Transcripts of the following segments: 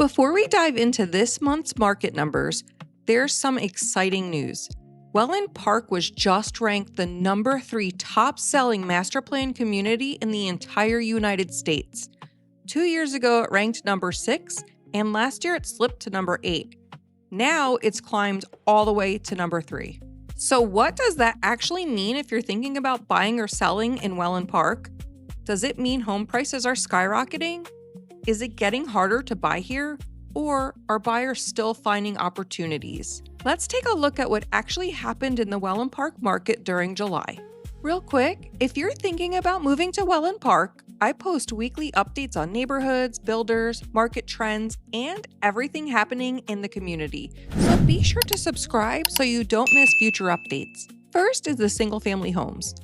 Before we dive into this month's market numbers, there's some exciting news. Wellen Park was just ranked the number 3 top-selling master plan community in the entire United States. 2 years ago, it ranked number 6, and last year it slipped to number 8. Now it's climbed all the way to number 3. So what does that actually mean if you're thinking about buying or selling in Wellen Park? Does it mean home prices are skyrocketing? Is it getting harder to buy here? Or are buyers still finding opportunities? Let's take a look at what actually happened in the Wellen Park market during July. Real quick, if you're thinking about moving to Wellen Park, I post weekly updates on neighborhoods, builders, market trends, and everything happening in the community. So be sure to subscribe so you don't miss future updates. First is the single-family homes.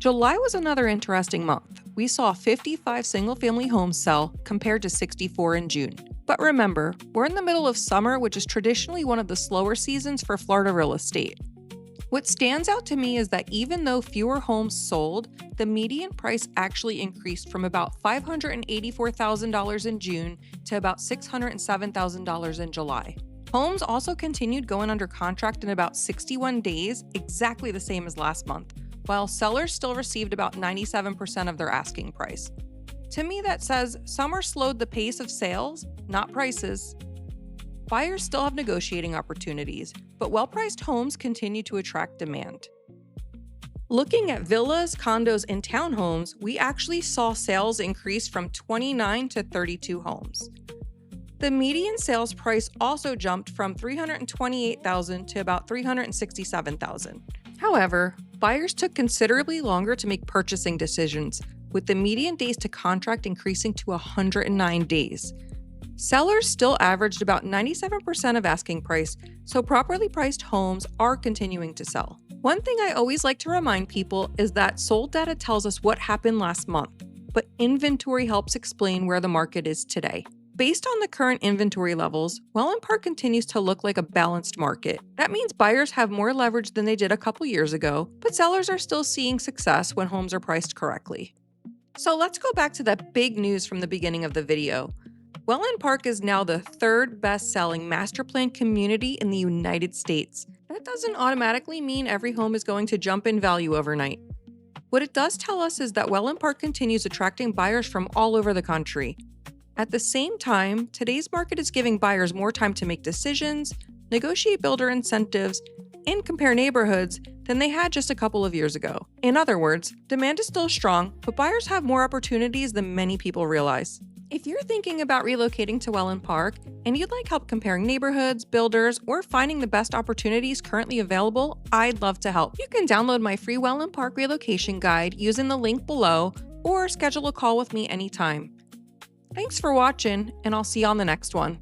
July was another interesting month. We saw 55 single-family homes sell compared to 64 in June. But remember, we're in the middle of summer, which is traditionally one of the slower seasons for Florida real estate. What stands out to me is that even though fewer homes sold, the median price actually increased from about $584,000 in June to about $607,000 in July. Homes also continued going under contract in about 61 days, exactly the same as last month, while sellers still received about 97% of their asking price. To me, that says summer slowed the pace of sales, not prices. Buyers still have negotiating opportunities, but well-priced homes continue to attract demand. Looking at villas, condos, and townhomes, we actually saw sales increase from 29 to 32 homes. The median sales price also jumped from $328,000 to about $367,000. However, buyers took considerably longer to make purchasing decisions, with the median days to contract increasing to 109 days. Sellers still averaged about 97% of asking price, so properly priced homes are continuing to sell. One thing I always like to remind people is that sold data tells us what happened last month, but inventory helps explain where the market is today. Based on the current inventory levels, Wellen Park continues to look like a balanced market. That means buyers have more leverage than they did a couple years ago, but sellers are still seeing success when homes are priced correctly. So let's go back to that big news from the beginning of the video. Wellen Park is now the 3rd best-selling master plan community in the United States. That doesn't automatically mean every home is going to jump in value overnight. What it does tell us is that Wellen Park continues attracting buyers from all over the country. At the same time, today's market is giving buyers more time to make decisions, negotiate builder incentives, and compare neighborhoods than they had just a couple of years ago. In other words, demand is still strong, but buyers have more opportunities than many people realize. If you're thinking about relocating to Wellen Park and you'd like help comparing neighborhoods, builders, or finding the best opportunities currently available, I'd love to help. You can download my free Wellen Park relocation guide using the link below or schedule a call with me anytime. Thanks for watching, and I'll see you on the next one.